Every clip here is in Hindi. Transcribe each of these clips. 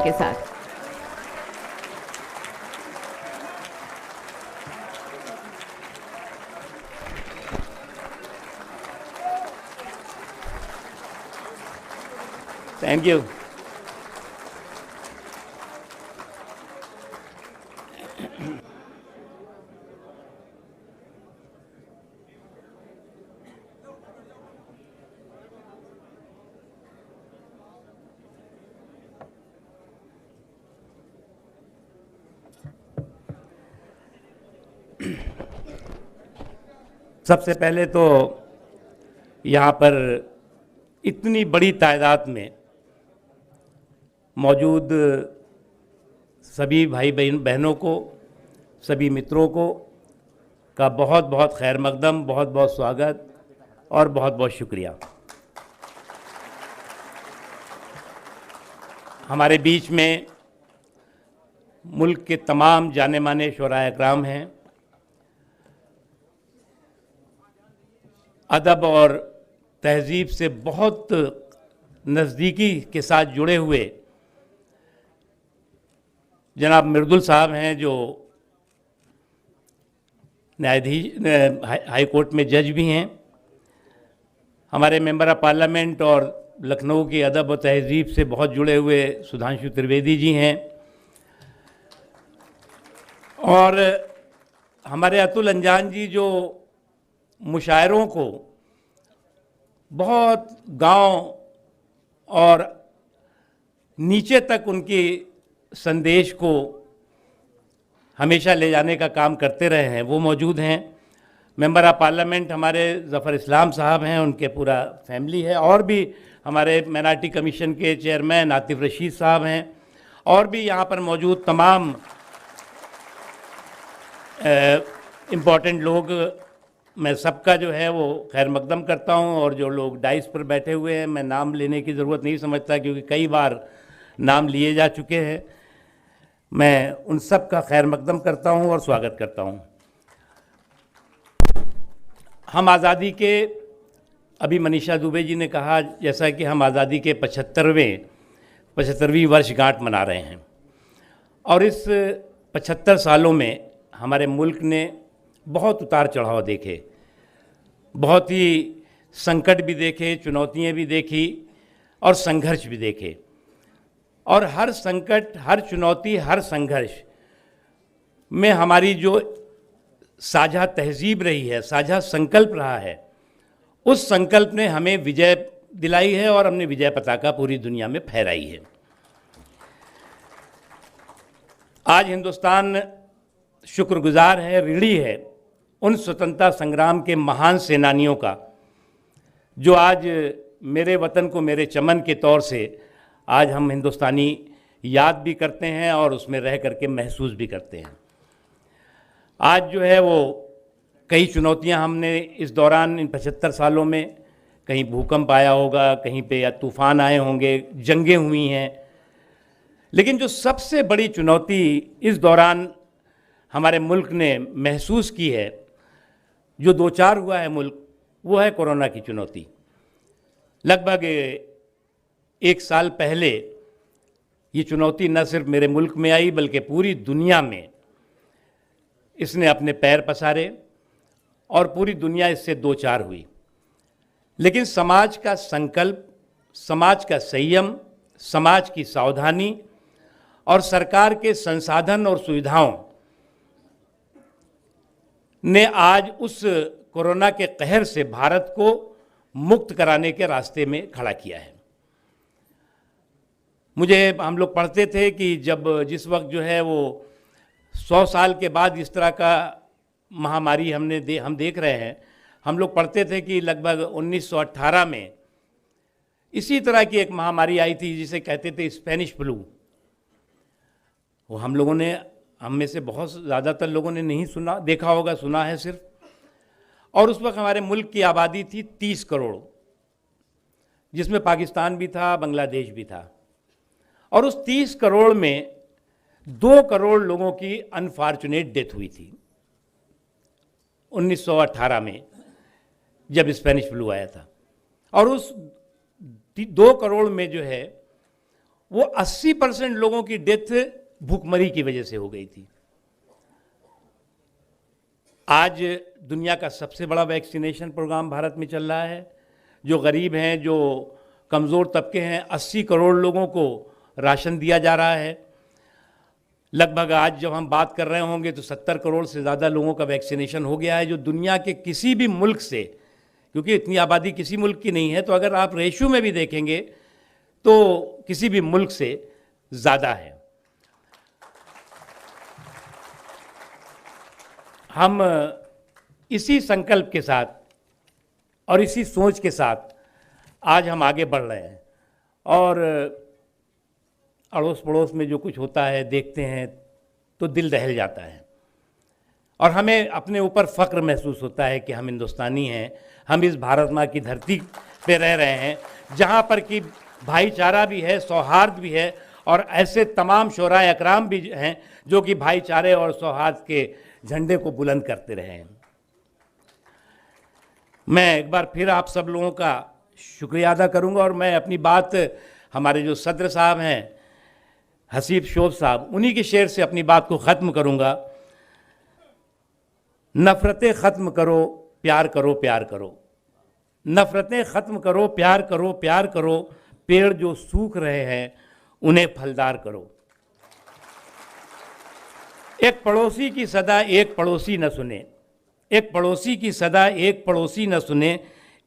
के साथ। Thank you. सबसे पहले तो यहाँ पर इतनी बड़ी तादाद में मौजूद सभी भाई बहनों को, सभी मित्रों को का बहुत बहुत खैर मकदम, बहुत बहुत स्वागत और बहुत बहुत शुक्रिया। हमारे बीच में मुल्क के तमाम जाने माने शुराए इकराम हैं, अदब और तहज़ीब से बहुत नज़दीकी के साथ जुड़े हुए जनाब मिर्दुल साहब हैं, जो न्यायाधीश हाई कोर्ट में जज भी हैं। हमारे मेंबर ऑफ पार्लियामेंट और लखनऊ की अदब और तहज़ीब से बहुत जुड़े हुए सुधांशु त्रिवेदी जी हैं, और हमारे अतुल अंजान जी जो मुशायरों को बहुत गांव और नीचे तक उनके संदेश को हमेशा ले जाने का काम करते रहे हैं, वो मौजूद हैं। मेंबर ऑफ पार्लियामेंट हमारे ज़फ़र इस्लाम साहब हैं, उनके पूरा फैमिली है, और भी हमारे माइनॉरिटी कमीशन के चेयरमैन आतिफ रशीद साहब हैं, और भी यहाँ पर मौजूद तमाम इम्पॉर्टेंट लोग। मैं सबका जो है वो खैर मकदम करता हूँ, और जो लोग डाइस पर बैठे हुए हैं मैं नाम लेने की ज़रूरत नहीं समझता, क्योंकि कई बार नाम लिए जा चुके हैं। मैं उन सब का खैर मकदम करता हूँ और स्वागत करता हूँ। हम आज़ादी के, अभी मनीषा दुबे जी ने कहा जैसा कि हम आज़ादी के 75वीं वर्षगांठ मना रहे हैं, और इस 75 सालों में हमारे मुल्क ने बहुत उतार चढ़ाव देखे, बहुत ही संकट भी देखे, चुनौतियाँ भी देखी और संघर्ष भी देखे, और हर संकट, हर चुनौती, हर संघर्ष में हमारी जो साझा तहजीब रही है, साझा संकल्प रहा है, उस संकल्प ने हमें विजय दिलाई है और हमने विजय पताका पूरी दुनिया में फहराई है। आज हिंदुस्तान शुक्रगुजार है, ऋणी है उन स्वतंत्रता संग्राम के महान सेनानियों का, जो आज मेरे वतन को मेरे चमन के तौर से आज हम हिंदुस्तानी याद भी करते हैं और उसमें रह करके महसूस भी करते हैं। आज जो है वो कई चुनौतियां हमने इस दौरान, इन 75 सालों में, कहीं भूकंप आया होगा, कहीं पे या तूफ़ान आए होंगे, जंगें हुई हैं, लेकिन जो सबसे बड़ी चुनौती इस दौरान हमारे मुल्क ने महसूस की है, जो दो चार हुआ है मुल्क, वो है कोरोना की चुनौती। लगभग 1 साल पहले ये चुनौती न सिर्फ मेरे मुल्क में आई बल्कि पूरी दुनिया में इसने अपने पैर पसारे और पूरी दुनिया इससे दो चार हुई। लेकिन समाज का संकल्प, समाज का संयम, समाज की सावधानी और सरकार के संसाधन और सुविधाओं ने आज उस कोरोना के कहर से भारत को मुक्त कराने के रास्ते में खड़ा किया है। हम लोग पढ़ते थे कि जिस वक्त जो है वो 100 साल के बाद इस तरह का महामारी हम देख रहे हैं, हम लोग पढ़ते थे कि लगभग 1918 में इसी तरह की एक महामारी आई थी जिसे कहते थे स्पेनिश फ्लू। वो हम में से बहुत ज़्यादातर लोगों ने नहीं सुना, देखा होगा, सुना है सिर्फ। और उस वक्त हमारे मुल्क की आबादी थी 30 करोड़, जिसमें पाकिस्तान भी था, बांग्लादेश भी था। और उस 30 करोड़ में 2 करोड़ लोगों की अनफॉर्चुनेट डेथ हुई थी 1918 में, जब स्पेनिश फ्लू आया था। और उस 2 करोड़ में जो है वो 80% लोगों की डेथ भूखमरी की वजह से हो गई थी। आज दुनिया का सबसे बड़ा वैक्सीनेशन प्रोग्राम भारत में चल रहा है। जो गरीब हैं, जो कमज़ोर तबके हैं, 80 करोड़ लोगों को राशन दिया जा रहा है। लगभग आज जब हम बात कर रहे होंगे तो 70 करोड़ से ज़्यादा लोगों का वैक्सीनेशन हो गया है, जो दुनिया के किसी भी मुल्क से, क्योंकि इतनी आबादी किसी मुल्क की नहीं है, तो अगर आप रेशियो में भी देखेंगे तो किसी भी मुल्क से ज़्यादा है। हम इसी संकल्प के साथ और इसी सोच के साथ आज हम आगे बढ़ रहे हैं और अड़ोस पड़ोस में जो कुछ होता है देखते हैं तो दिल दहल जाता है और हमें अपने ऊपर फ़ख्र महसूस होता है कि हम हिंदुस्तानी हैं, हम इस भारत माँ की धरती पे रह रहे हैं जहाँ पर कि भाईचारा भी है, सौहार्द भी है और ऐसे तमाम शोराए अकराम भी हैं जो कि भाईचारे और सौहार्द के झंडे को बुलंद करते रहे हैं। मैं एक बार फिर आप सब लोगों का शुक्रिया अदा करूंगा और मैं अपनी बात हमारे जो सदर साहब हैं हसीब शोभ साहब, उन्हीं के शेर से अपनी बात को ख़त्म करूंगा। नफ़रतें ख़त्म करो, प्यार करो, प्यार करो। नफ़रतें ख़त्म करो, प्यार करो, प्यार करो। पेड़ जो सूख रहे हैं उन्हें फलदार करो। एक पड़ोसी की सदा एक पड़ोसी न सुने, एक पड़ोसी की सदा एक पड़ोसी न सुने,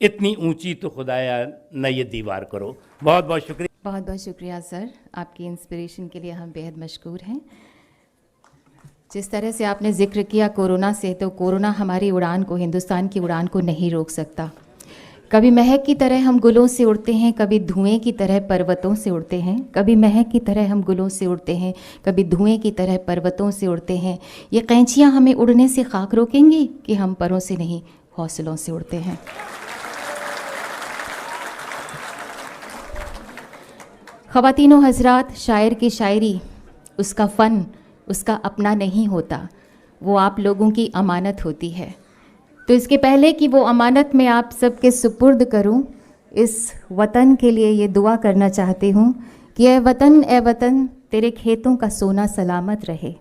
इतनी ऊंची तो खुदाया न ये दीवार करो। बहुत बहुत शुक्रिया। बहुत बहुत शुक्रिया सर, आपकी इंस्पिरेशन के लिए हम बेहद मशकूर हैं। जिस तरह से आपने जिक्र किया कोरोना से, तो कोरोना हमारी उड़ान को, हिंदुस्तान की उड़ान को नहीं रोक सकता। कभी महक की तरह हम गुलों से उड़ते हैं, कभी धुएं की तरह पर्वतों से उड़ते हैं। कभी महक की तरह हम गुलों से उड़ते हैं, कभी धुएं की तरह पर्वतों से उड़ते हैं। ये कैंचियाँ हमें उड़ने से खाक रोकेंगी कि हम परों से नहीं, हौसलों से उड़ते हैं। ख़वातीनो हज़रात, शायर की शायरी, उसका फ़न उसका अपना नहीं होता, वो आप लोगों की अमानत होती है। तो इसके पहले कि वो अमानत मैं आप सबके सुपुर्द करूं, इस वतन के लिए ये दुआ करना चाहती हूं कि ए वतन तेरे खेतों का सोना सलामत रहे।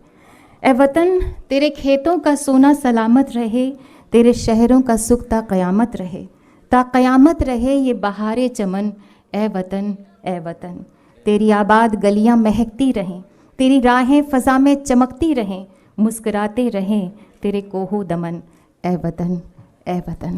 ए वतन तेरे खेतों का सोना सलामत रहे, तेरे शहरों का सुख ता क़यामत रहे, ता क़यामत रहे ये बहारे चमन। ए वतन तेरी आबाद गलियां महकती रहें, तेरी राहें फ़ज़ा में चमकती रहें, मुस्कुराते रहें तेरे कोहो दमन। ए वतन, ए वतन।